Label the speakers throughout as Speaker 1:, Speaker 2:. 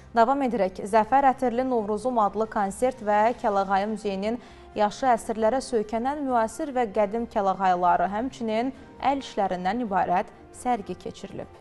Speaker 1: Davam edərək, Zəfər Ətirli Novruzum adlı konsert və Kəlağayı Muzeyinin yaşı əsrlərə söykənən müasir və qədim kəlağayıları, həmçinin əl işlərindən ibarət sərgi keçirilib.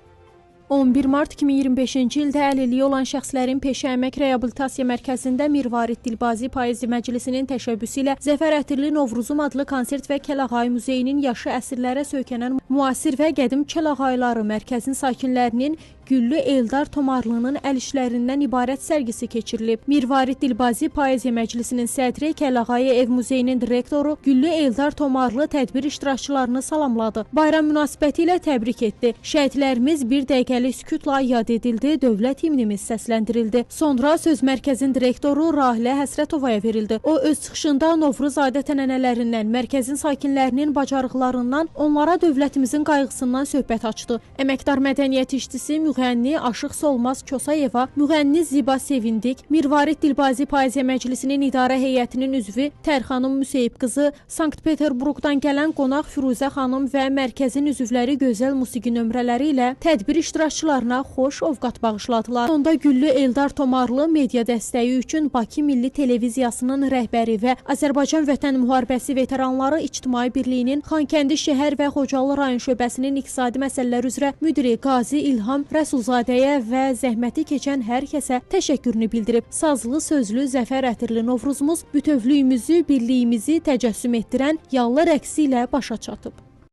Speaker 2: 11 mart 2025-ci ildə əlilliyi olan şəxslərin peşə əmək reabilitasiya mərkəzində Mirvarid Dilbazi Poeziya Məclisinin təşəbbüsü ilə Zəfər Ətirli Novruzum adlı konsert və Kəlağayı Muzeyinin yaşı əsrlərə söykənən müasir və qədim kəlağayıları mərkəzin sakinlərinin Güllü Eldar Tomarlının əl işlərindən ibarət sərgisi keçirilib. Mirvarid Dilbazi Poeziya Məclisinin sədri, Kəlağayı Ev Muzeyinin direktoru Güllü Eldar Tomarlı tədbir iştirakçılarını salamladı. Bayram münasibəti ilə təbrik etdi. Şəhidlərimiz bir dəqiqəlik sükutla yad edildi, dövlət himnimiz səsləndirildi. Sonra söz mərkəzin direktoru Rahilə Həsrətovaya verildi. O öz çıxışında Novruz adət-ənənələrindən, mərkəzin sakinlərinin bacarıqlarından, onlara dövlətimizin qayğısından söhbət açdı. Əməkdar mədəniyyət işçisi müğənni Aşıq Solmaz Kosayeva, müğənni Ziba Sevindik, Mirvarid Dilbazi Poeziya Məclisinin idarə heyətinin üzvü Tərxanım Müseyib qızı, Sankt-Peterburqdan gələn qonaq Firuzə xanım və mərkəzin üzvləri gözəl musiqi nömrələri ilə tədbir iştirakçılarına xoş ovqat bağışladılar. Sonda Güllü Eldar Tomarlı media dəstəyi üçün Bakı Milli Televiziyasının rəhbəri və Azərbaycan Vətən Müharibəsi Veteranları İctimai Birliyinin Xankəndi şəhər və Xocalı rayon şöbəsinin iqtisadi məsələlər üzrə müdiri Qazi İlham Rəsulzadəyə və zəhməti keçən hər kəsə təşəkkürünü bildirib. Sazlı sözlü Zəfər Ətirli Novruzumuz bütövlüyümüzü, birliyimizi təcəssüm etdirən yallı rəqsi ilə başa çatıb.